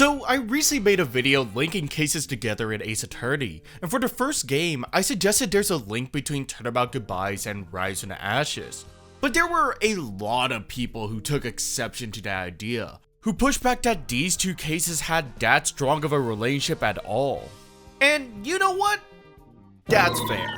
So I recently made a video linking cases together in Ace Attorney, and for the first game, I suggested there's a link between Turnabout Goodbyes and Rise from the Ashes. But there were a lot of people who took exception to that idea, who pushed back that these two cases had that strong of a relationship at all. And you know what? That's fair.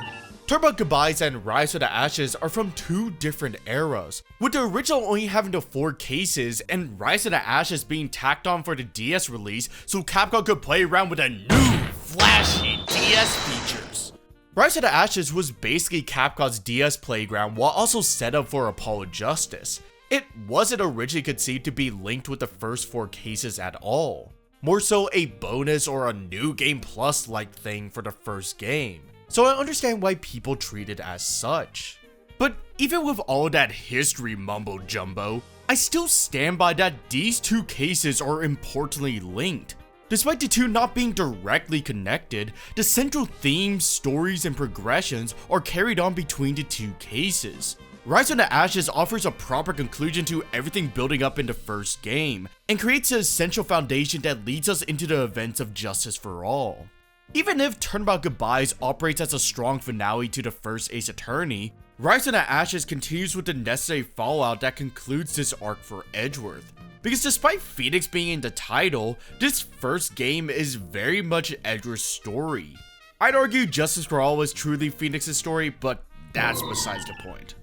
Turnabout Goodbyes and Rise of the Ashes are from two different eras, with the original only having the 4 cases and Rise of the Ashes being tacked on for the DS release so Capcom could play around with the new, flashy DS features. Rise of the Ashes was basically Capcom's DS playground while also set up for Apollo Justice. It wasn't originally conceived to be linked with the first 4 cases at all, more so a bonus or a new game plus like thing for the first game. So I understand why people treat it as such. But even with all that history mumbo jumbo, I still stand by that these two cases are importantly linked. Despite the two not being directly connected, the central themes, stories, and progressions are carried on between the two cases. Rise of the Ashes offers a proper conclusion to everything building up in the first game, and creates an essential foundation that leads us into the events of Justice for All. Even if Turnabout Goodbyes operates as a strong finale to the first Ace Attorney, Rise of the Ashes continues with the necessary fallout that concludes this arc for Edgeworth. Because despite Phoenix being in the title, this first game is very much Edgeworth's story. I'd argue Justice for All was truly Phoenix's story, but that's besides the point.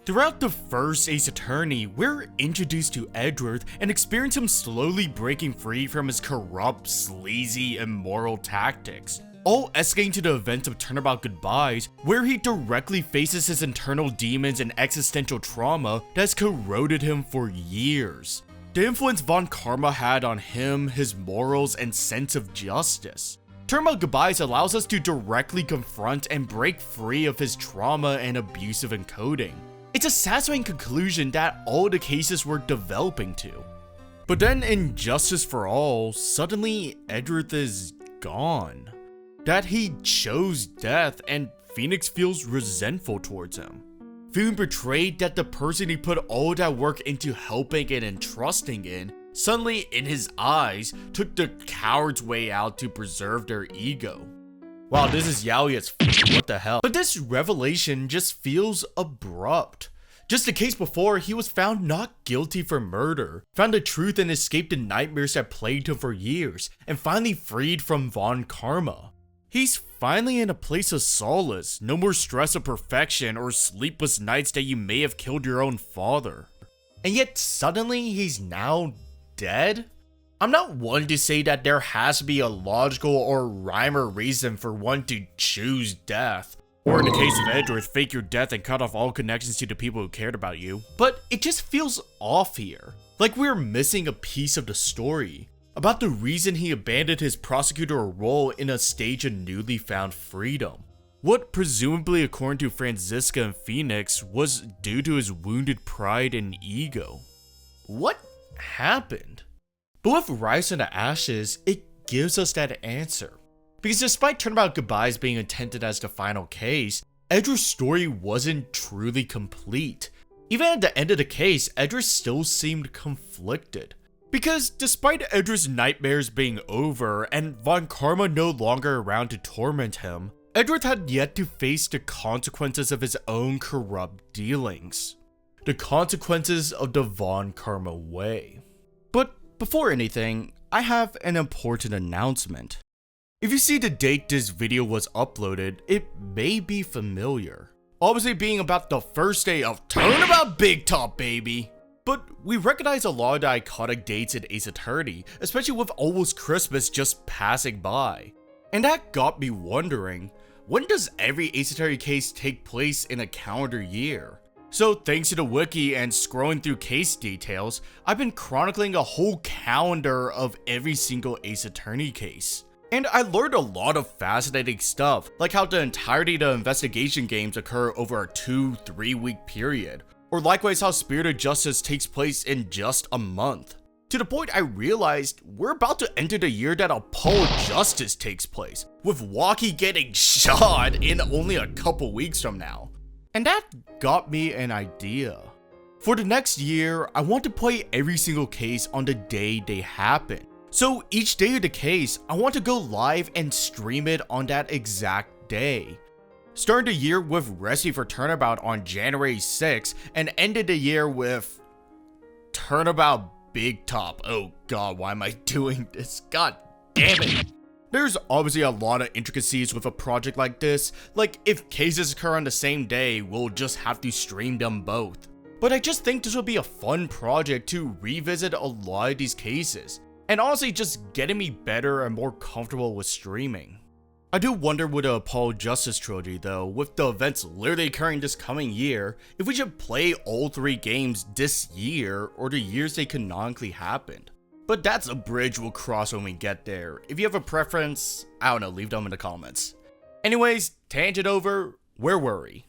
Throughout the first Ace Attorney, we're introduced to Edgeworth and experience him slowly breaking free from his corrupt, sleazy, immoral tactics, all escalating to the events of Turnabout Goodbyes, where he directly faces his internal demons and existential trauma that has corroded him for years. The influence Von Karma had on him, his morals, and sense of justice. Turnabout Goodbyes allows us to directly confront and break free of his trauma and abusive encoding. It's a satisfying conclusion that all the cases were developing to. But then in Justice for All, suddenly Edgeworth is gone. That he chose death and Phoenix feels resentful towards him. Feeling betrayed that the person he put all that work into helping and entrusting in, suddenly in his eyes, took the coward's way out to preserve their ego. Wow, this is yaoi as f***, what the hell? But this revelation just feels abrupt. Just the case before, he was found not guilty for murder, found the truth and escaped the nightmares that plagued him for years, and finally freed from Von Karma. He's finally in a place of solace, no more stress of perfection or sleepless nights that you may have killed your own father. And yet suddenly he's now dead? I'm not one to say that there has to be a logical or rhyme or reason for one to choose death, or in the case of Edgeworth, fake your death and cut off all connections to the people who cared about you, but it just feels off here, like we're missing a piece of the story, about the reason he abandoned his prosecutor role in a stage of newly found freedom. What presumably, according to Franziska and Phoenix, was due to his wounded pride and ego. What happened? But with Rise of the Ashes, it gives us that answer. Because despite Turnabout Goodbyes being intended as the final case, Edgeworth's story wasn't truly complete. Even at the end of the case, Edgeworth still seemed conflicted. Because despite Edgeworth's nightmares being over and Von Karma no longer around to torment him, Edgeworth had yet to face the consequences of his own corrupt dealings. The consequences of the Von Karma way. But before anything, I have an important announcement. If you see the date this video was uploaded, it may be familiar. Obviously being about the first day of Turnabout Big Top, baby! But we recognize a lot of the iconic dates in Ace Attorney, especially with almost Christmas just passing by. And that got me wondering, when does every Ace Attorney case take place in a calendar year? So thanks to the wiki and scrolling through case details, I've been chronicling a whole calendar of every single Ace Attorney case. And I learned a lot of fascinating stuff, like how the entirety of the investigation games occur over a 2-3 week period, or likewise how Spirit of Justice takes place in just a month. To the point I realized we're about to enter the year that Apollo Justice takes place, with Waki getting shot in only a couple weeks from now. And that got me an idea. For the next year, I want to play every single case on the day they happen, So each day of the case, I want to go live and stream it on that exact day. Started the year with Recipe for Turnabout on January 6th and ended the year with Turnabout Big Top. Oh god, why am I doing this? God damn it. There's obviously a lot of intricacies with a project like this, like if cases occur on the same day, we'll just have to stream them both. But I just think this will be a fun project to revisit a lot of these cases, and honestly just getting me better and more comfortable with streaming. I do wonder with the Apollo Justice trilogy though, with the events literally occurring this coming year, if we should play all 3 games this year or the years they canonically happened. But that's a bridge we'll cross when we get there. If you have a preference, I don't know, leave them in the comments. Anyways, tangent over, where were we?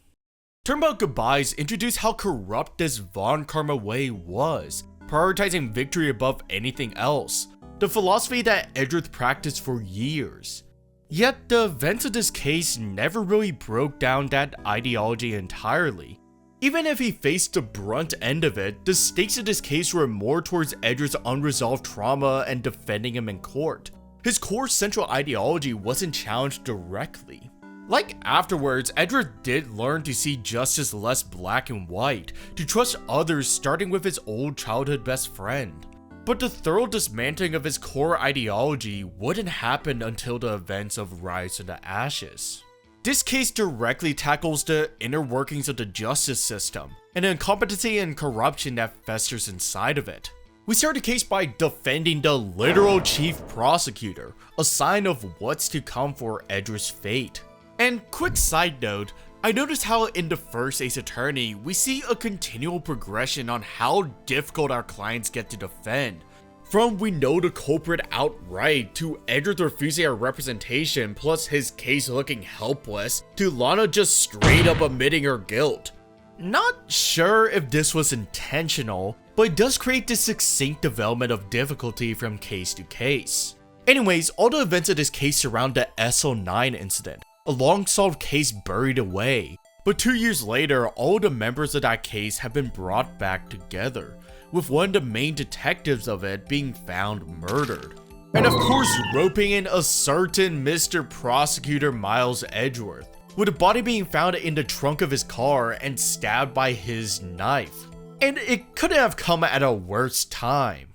Turnabout Goodbyes introduced how corrupt this Von Karma way was, prioritizing victory above anything else, the philosophy that Edgeworth practiced for years. Yet the events of this case never really broke down that ideology entirely. Even if he faced the brunt end of it, the stakes of this case were more towards Edgeworth's unresolved trauma and defending him in court. His core central ideology wasn't challenged directly. Like afterwards, Edgeworth did learn to see justice less black and white, to trust others starting with his old childhood best friend. But the thorough dismantling of his core ideology wouldn't happen until the events of Rise to the Ashes. This case directly tackles the inner workings of the justice system, and the incompetency and corruption that festers inside of it. We start the case by defending the literal chief prosecutor, a sign of what's to come for Edgeworth's fate. And quick side note, I noticed how in the first Ace Attorney, we see a continual progression on how difficult our clients get to defend. From we know the culprit outright, to Edgeworth refusing our representation plus his case looking helpless, to Lana just straight up admitting her guilt. Not sure if this was intentional, but it does create this succinct development of difficulty from case to case. Anyways, all the events of this case surround the SO9 incident, a long solved case buried away. But 2 years later, all the members of that case have been brought back together, with one of the main detectives of it being found murdered. And of course roping in a certain Mr. Prosecutor Miles Edgeworth, with the body being found in the trunk of his car and stabbed by his knife. And it couldn't have come at a worse time.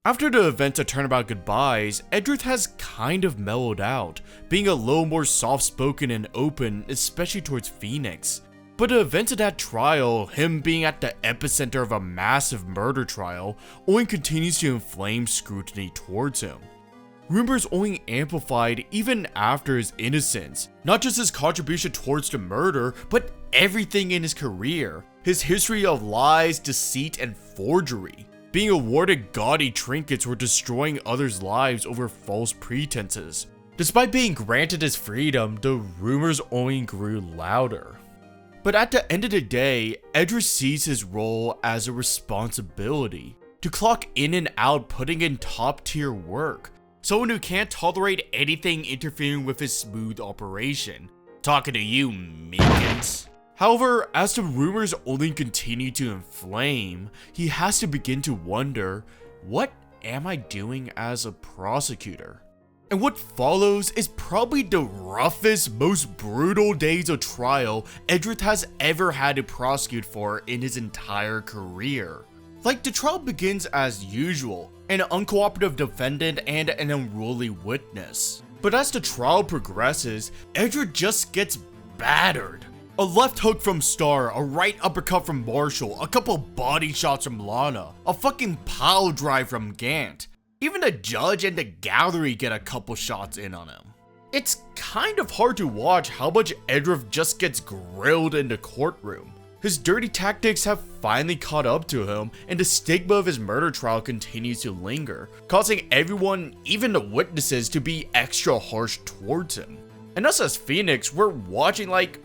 After the events of Turnabout Goodbyes, Edgeworth has kind of mellowed out, being a little more soft-spoken and open, especially towards Phoenix. But the events of that trial, him being at the epicenter of a massive murder trial, only continues to inflame scrutiny towards him. Rumors only amplified even after his innocence, not just his contribution towards the murder, but everything in his career, his history of lies, deceit, and forgery. Being awarded gaudy trinkets or destroying others' lives over false pretenses. Despite being granted his freedom, the rumors only grew louder. But at the end of the day, Edgeworth sees his role as a responsibility, to clock in and out putting in top tier work, someone who can't tolerate anything interfering with his smooth operation. Talking to you, Meekins. However, as the rumors only continue to inflame, he has to begin to wonder, what am I doing as a prosecutor? And what follows is probably the roughest, most brutal days of trial Edgeworth has ever had to prosecute for in his entire career. Like, the trial begins as usual, an uncooperative defendant and an unruly witness. But as the trial progresses, Edgeworth just gets battered. A left hook from Star, a right uppercut from Marshall, a couple body shots from Lana, a fucking pile drive from Gant. Even the judge and the gallery get a couple shots in on him. It's kind of hard to watch how much Edgeworth just gets grilled in the courtroom. His dirty tactics have finally caught up to him, and the stigma of his murder trial continues to linger, causing everyone, even the witnesses, to be extra harsh towards him. And us as Phoenix, we're watching like,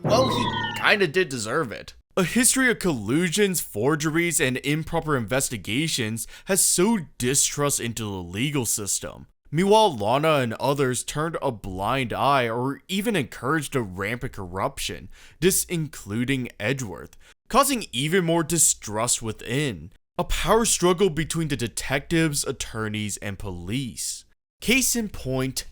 well, he kinda did deserve it. A history of collusions, forgeries, and improper investigations has sowed distrust into the legal system. Meanwhile, Lana and others turned a blind eye or even encouraged a rampant corruption, this including Edgeworth, causing even more distrust within. A power struggle between the detectives, attorneys, and police. Case in point,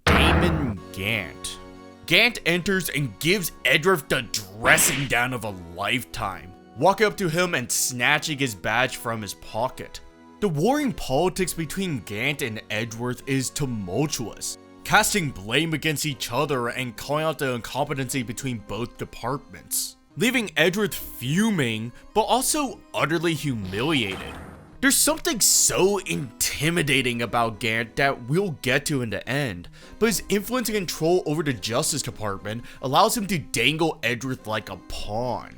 Damon Gant. Gant enters and gives Edgeworth the dressing down of a lifetime, walking up to him and snatching his badge from his pocket. The warring politics between Gant and Edgeworth is tumultuous, casting blame against each other and calling out the incompetency between both departments, leaving Edgeworth fuming but also utterly humiliated. There's something so intimidating about Gant that we'll get to in the end, but his influence and control over the Justice Department allows him to dangle Edgeworth like a pawn.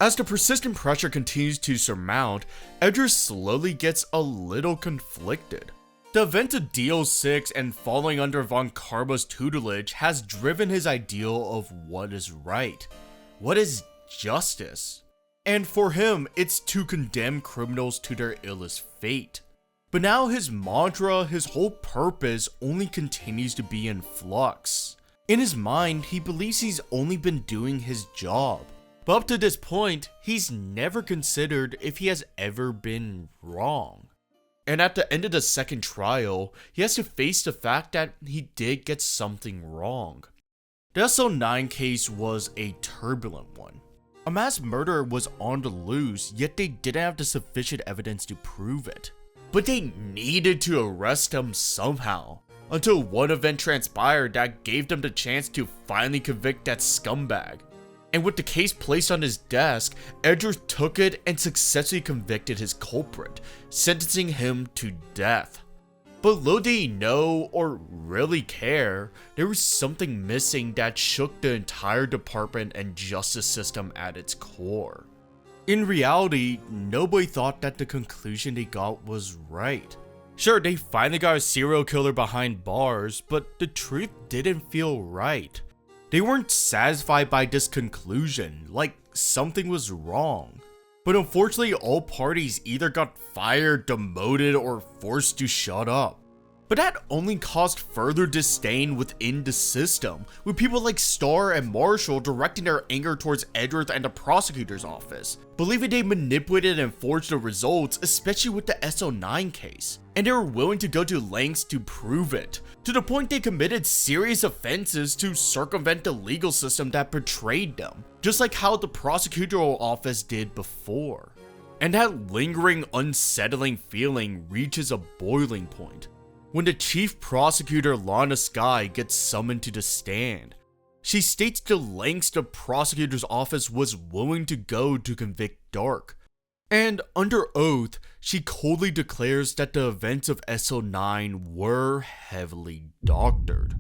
As the persistent pressure continues to surmount, Edgeworth slowly gets a little conflicted. The events of DO6 and falling under Von Karma's tutelage has driven his ideal of what is right. What is justice? And for him, it's to condemn criminals to their illest fate. But now his mantra, his whole purpose, only continues to be in flux. In his mind, he believes he's only been doing his job. But up to this point, he's never considered if he has ever been wrong. And at the end of the second trial, he has to face the fact that he did get something wrong. The SO9 case was a turbulent one. A mass murderer was on the loose, yet they didn't have the sufficient evidence to prove it. But they needed to arrest him somehow, until one event transpired that gave them the chance to finally convict that scumbag. And with the case placed on his desk, Edgeworth took it and successfully convicted his culprit, sentencing him to death. But little did he know or really care, there was something missing that shook the entire department and justice system at its core. In reality, nobody thought that the conclusion they got was right. Sure, they finally got a serial killer behind bars, but the truth didn't feel right. They weren't satisfied by this conclusion, like something was wrong. But unfortunately, all parties either got fired, demoted, or forced to shut up. But that only caused further disdain within the system, with people like Starr and Marshall directing their anger towards Edgeworth and the prosecutor's office, believing they manipulated and forged the results, especially with the SO9 case. And they were willing to go to lengths to prove it, to the point they committed serious offenses to circumvent the legal system that betrayed them, just like how the prosecutorial office did before. And that lingering, unsettling feeling reaches a boiling point when the chief prosecutor Lana Skye gets summoned to the stand. She states the lengths the prosecutor's office was willing to go to convict Dark. And under oath, she coldly declares that the events of SO9 were heavily doctored.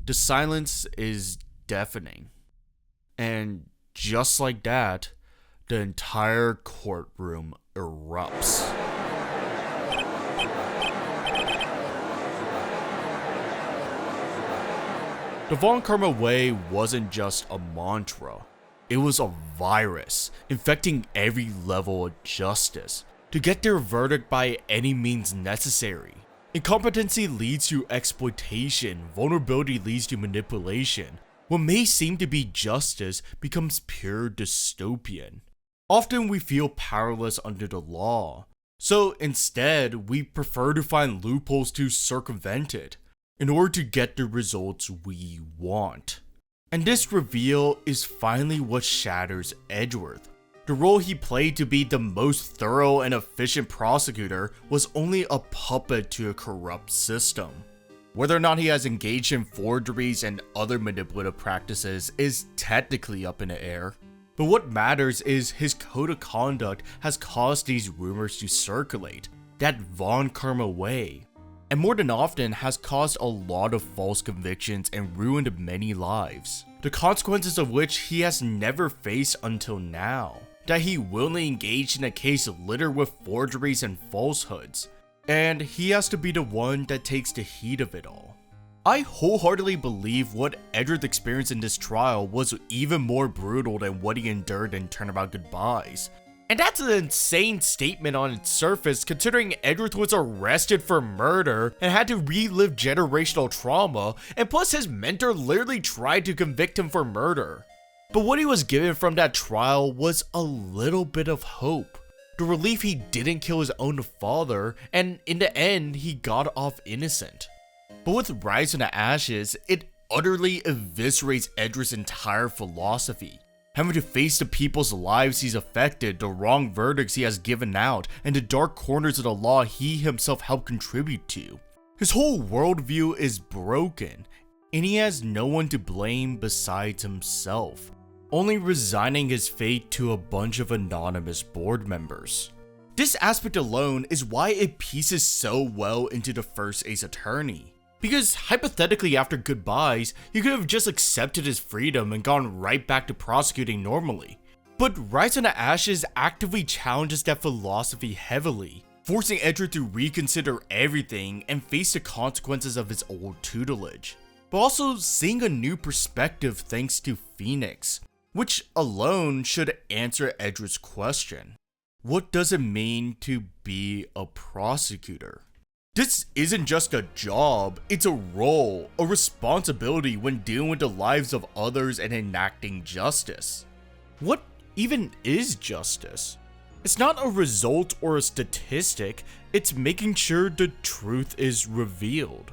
The silence is deafening. And just like that, the entire courtroom erupts. The Von Karma way wasn't just a mantra. It was a virus, infecting every level of justice, to get their verdict by any means necessary. Incompetency leads to exploitation, vulnerability leads to manipulation. What may seem to be justice becomes pure dystopian. Often we feel powerless under the law, so instead we prefer to find loopholes to circumvent it, in order to get the results we want. And this reveal is finally what shatters Edgeworth. The role he played to be the most thorough and efficient prosecutor was only a puppet to a corrupt system. Whether or not he has engaged in forgeries and other manipulative practices is technically up in the air. But what matters is his code of conduct has caused these rumors to circulate, that Von Karma way. And more than often has caused a lot of false convictions and ruined many lives, the consequences of which he has never faced until now. That he willingly engaged in a case littered with forgeries and falsehoods, and he has to be the one that takes the heat of it all. I wholeheartedly believe what Edgeworth experienced in this trial was even more brutal than what he endured in Turnabout Goodbyes. And that's an insane statement on its surface, considering Edgeworth was arrested for murder and had to relive generational trauma, and plus his mentor literally tried to convict him for murder. But what he was given from that trial was a little bit of hope. the relief he didn't kill his own father, and in the end, he got off innocent. But with Rise from the Ashes, it utterly eviscerates Edgeworth's entire philosophy, having to face the people's lives he's affected, the wrong verdicts he has given out, and the dark corners of the law he himself helped contribute to. His whole worldview is broken, and he has no one to blame besides himself, only resigning his fate to a bunch of anonymous board members. This aspect alone is why it pieces so well into the first Ace Attorney. Because hypothetically after Goodbyes, he could have just accepted his freedom and gone right back to prosecuting normally. But Rise from the Ashes actively challenges that philosophy heavily, forcing Edgeworth to reconsider everything and face the consequences of his old tutelage. But also seeing a new perspective thanks to Phoenix, which alone should answer Edgeworth's question. What does it mean to be a prosecutor? This isn't just a job, it's a role, a responsibility when dealing with the lives of others and enacting justice. What even is justice? It's not a result or a statistic, it's making sure the truth is revealed.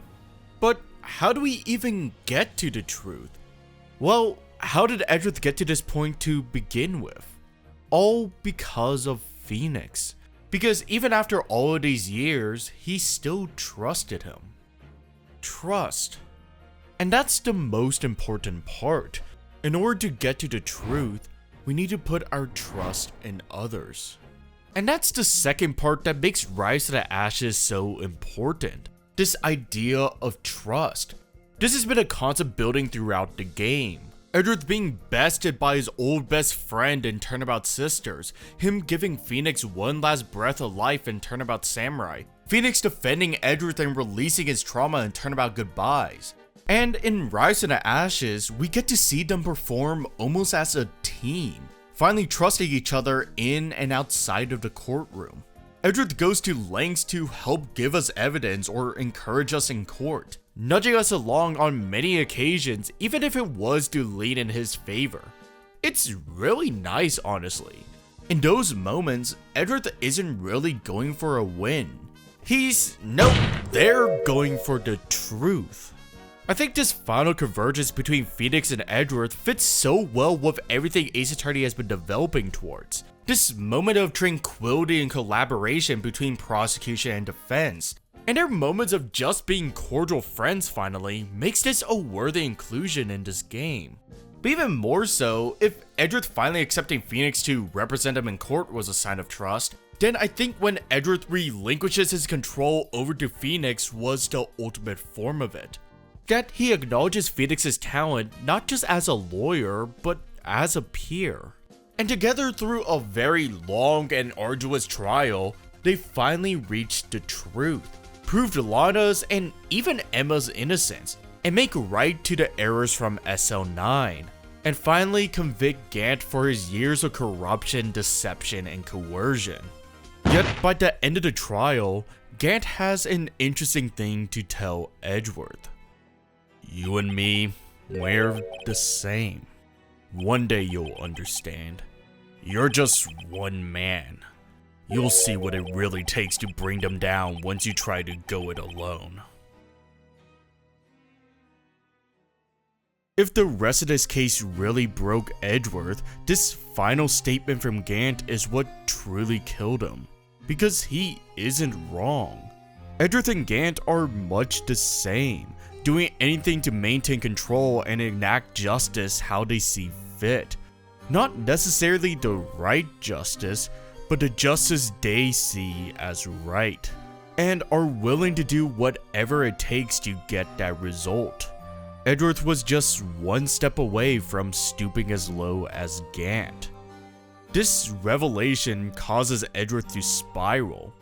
But how do we even get to the truth? Well, how did Edgeworth get to this point to begin with? All because of Phoenix. Because even after all of these years, he still trusted him. Trust. And that's the most important part. In order to get to the truth, we need to put our trust in others. And that's the second part that makes Rise to the Ashes so important. This idea of trust. This has been a concept building throughout the game. Edgeworth being bested by his old best friend in Turnabout Sisters, him giving Phoenix one last breath of life in Turnabout Samurai, Phoenix defending Edgeworth and releasing his trauma in Turnabout Goodbyes. And in Rise to the Ashes, we get to see them perform almost as a team, finally trusting each other in and outside of the courtroom. Edgeworth goes to lengths to help give us evidence or encourage us in court, nudging us along on many occasions even if it was to lean in his favor. It's really nice, honestly. In those moments, Edgeworth isn't really going for a win. They're going for the truth. I think this final convergence between Phoenix and Edgeworth fits so well with everything Ace Attorney has been developing towards. This moment of tranquility and collaboration between prosecution and defense, and their moments of just being cordial friends finally, makes this a worthy inclusion in this game. But even more so, if Edgeworth finally accepting Phoenix to represent him in court was a sign of trust, then I think when Edgeworth relinquishes his control over to Phoenix was the ultimate form of it. That he acknowledges Phoenix's talent not just as a lawyer, but as a peer. And together through a very long and arduous trial, they finally reached the truth, proved Lana's and even Emma's innocence, and make right to the errors from SL9, and finally convict Gant for his years of corruption, deception, and coercion. Yet by the end of the trial, Gant has an interesting thing to tell Edgeworth. You and me, we're the same. One day you'll understand. You're just one man. You'll see what it really takes to bring them down once you try to go it alone. If the rest of this case really broke Edgeworth, this final statement from Gant is what truly killed him. Because he isn't wrong. Edgeworth and Gant are much the same, doing anything to maintain control and enact justice how they see fit. Not necessarily the right justice, but the justice they see as right, and are willing to do whatever it takes to get that result. Edgeworth was just one step away from stooping as low as Gant. This revelation causes Edgeworth to spiral.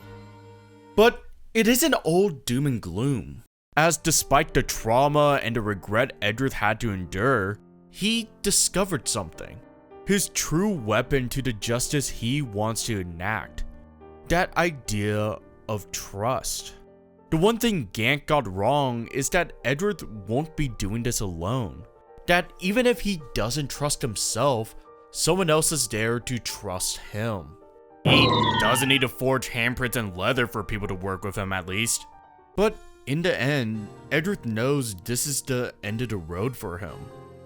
But it isn't all doom and gloom, as despite the trauma and the regret Edgeworth had to endure, he discovered something. His true weapon to the justice he wants to enact. That idea of trust. The one thing Gant got wrong is that Edgeworth won't be doing this alone. That even if he doesn't trust himself, someone else is there to trust him. He doesn't need to forge handprints and leather for people to work with him, at least. But in the end, Edgeworth knows this is the end of the road for him.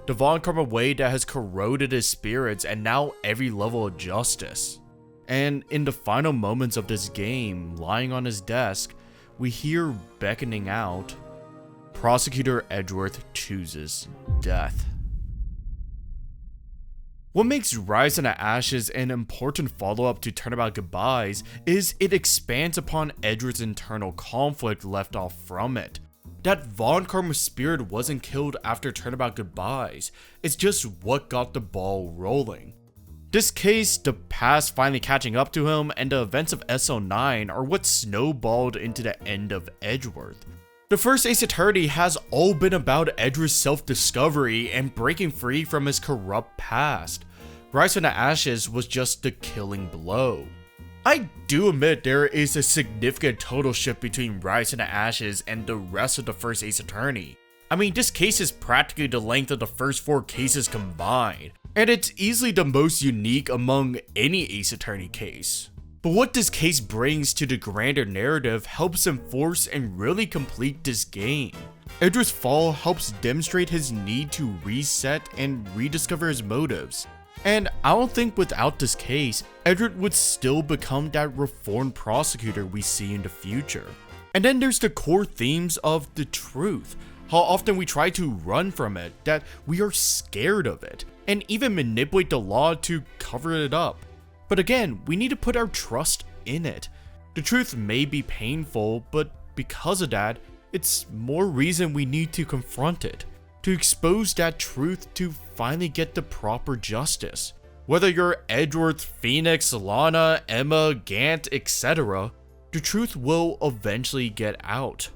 The Von Karma way that has corroded his spirits and now every level of justice. And in the final moments of this game, lying on his desk, we hear beckoning out, Prosecutor Edgeworth chooses death. What makes Rise into Ashes an important follow-up to Turnabout Goodbyes is it expands upon Edgeworth's internal conflict left off from it. That Von Karma's spirit wasn't killed after Turnabout Goodbyes, it's just what got the ball rolling. This case, the past finally catching up to him, and the events of SO9 are what snowballed into the end of Edgeworth. The first Ace Attorney has all been about Edgeworth's self-discovery and breaking free from his corrupt past. Rise from the Ashes was just the killing blow. I do admit there is a significant tonal shift between Rise from the Ashes and the rest of the first Ace Attorney. I mean, this case is practically the length of the first 4 cases combined, and it's easily the most unique among any Ace Attorney case. But what this case brings to the grander narrative helps enforce and really complete this game. Edgeworth's fall helps demonstrate his need to reset and rediscover his motives. And I don't think without this case, Edgeworth would still become that reformed prosecutor we see in the future. And then there's the core themes of the truth, how often we try to run from it, that we are scared of it, and even manipulate the law to cover it up. But again, we need to put our trust in it. The truth may be painful, but because of that, it's more reason we need to confront it, to expose that truth to finally get the proper justice. Whether you're Edgeworth, Phoenix, Lana, Emma, Gant, etc., the truth will eventually get out.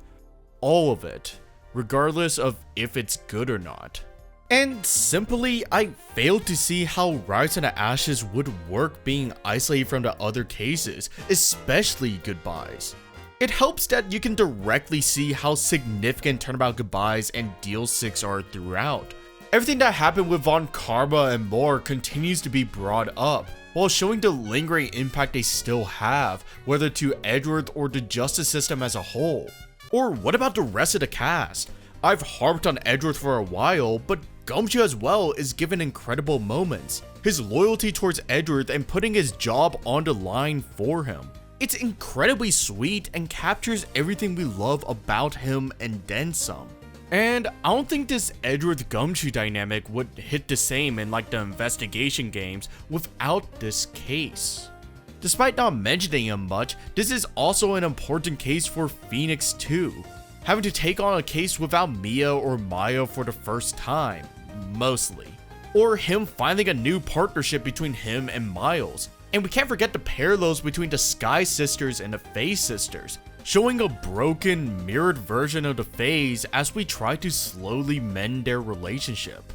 All of it, regardless of if it's good or not. And simply, I failed to see how Rise into Ashes would work being isolated from the other cases, especially Goodbyes. It helps that you can directly see how significant Turnabout Goodbyes and Deal 6 are throughout. Everything that happened with Von Karma and more continues to be brought up, while showing the lingering impact they still have, whether to Edgeworth or the justice system as a whole. Or what about the rest of the cast? I've harped on Edgeworth for a while, but Gumshoe as well is given incredible moments. His loyalty towards Edgeworth and putting his job on the line for him. It's incredibly sweet and captures everything we love about him and then some. And I don't think this Edgeworth Gumshoe dynamic would hit the same in like the investigation games without this case. Despite not mentioning him much, this is also an important case for Phoenix too. Having to take on a case without Mia or Maya for the first time, mostly. Or him finding a new partnership between him and Miles. And we can't forget the parallels between the Sky Sisters and the Faye Sisters, showing a broken, mirrored version of the Fays as we try to slowly mend their relationship.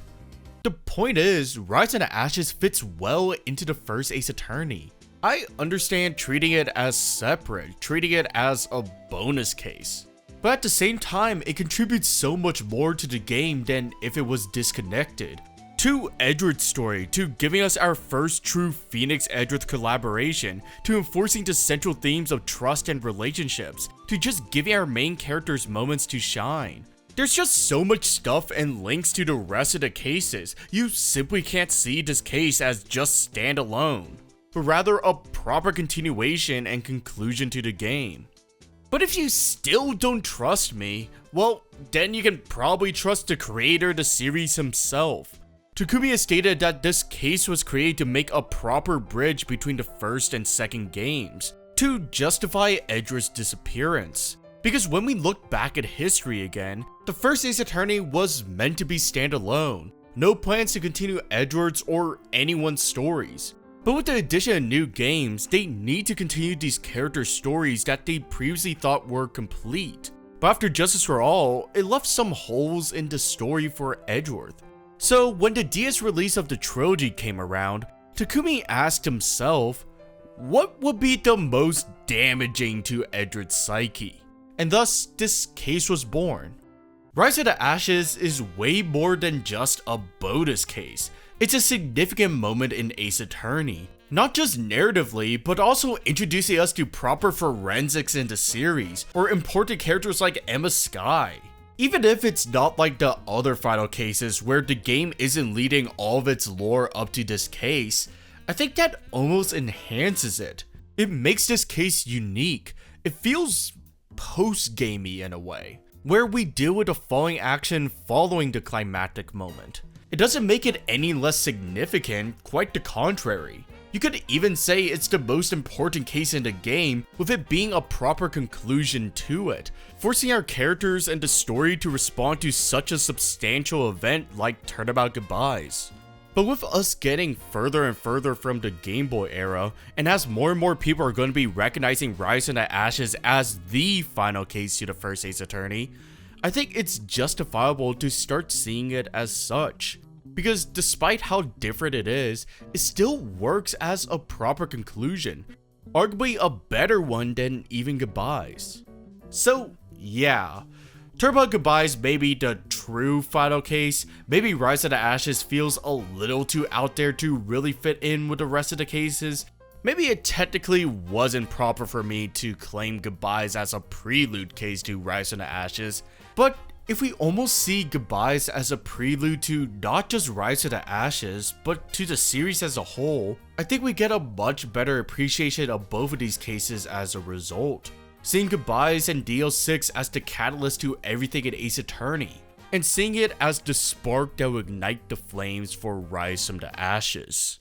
The point is, Rise into Ashes fits well into the first Ace Attorney. I understand treating it as separate, treating it as a bonus case. But at the same time, it contributes so much more to the game than if it was disconnected. To Edgeworth's story, to giving us our first true Phoenix Edgeworth collaboration, to enforcing the central themes of trust and relationships, to just giving our main characters moments to shine. There's just so much stuff and links to the rest of the cases, you simply can't see this case as just standalone, but rather a proper continuation and conclusion to the game. But if you still don't trust me, well, then you can probably trust the creator of the series himself. Takumi has stated that this case was created to make a proper bridge between the first and second games, to justify Edgeworth's disappearance. Because when we look back at history again, the first Ace Attorney was meant to be standalone, no plans to continue Edgeworth's or anyone's stories. But with the addition of new games, they need to continue these character stories that they previously thought were complete. But after Justice for All, it left some holes in the story for Edgeworth. So when the DS release of the trilogy came around, Takumi asked himself, what would be the most damaging to Edgeworth's psyche? And thus, this case was born. Rise of the Ashes is way more than just a bonus case. It's a significant moment in Ace Attorney. Not just narratively, but also introducing us to proper forensics in the series, or important characters like Emma Skye. Even if it's not like the other final cases where the game isn't leading all of its lore up to this case, I think that almost enhances it. It makes this case unique. It feels post-gamey in a way, where we deal with the following action following the climactic moment. It doesn't make it any less significant, quite the contrary. You could even say it's the most important case in the game, with it being a proper conclusion to it, forcing our characters and the story to respond to such a substantial event like Turnabout Goodbyes. But with us getting further and further from the Game Boy era, and as more and more people are going to be recognizing Rise from the Ashes as the final case to the first Ace Attorney, I think it's justifiable to start seeing it as such. Because despite how different it still works as a proper conclusion, arguably a better one than even Goodbyes. So yeah, Turnabout Goodbyes may be the true final case. Maybe Rise of the Ashes feels a little too out there to really fit in with the rest of the cases. Maybe it technically wasn't proper for me to claim Goodbyes as a prelude case to Rise of the Ashes, but if we almost see Goodbyes as a prelude to not just Rise of the Ashes, but to the series as a whole, I think we get a much better appreciation of both of these cases as a result. Seeing Goodbyes and DL6 as the catalyst to everything in Ace Attorney, and seeing it as the spark that will ignite the flames for Rise from the Ashes.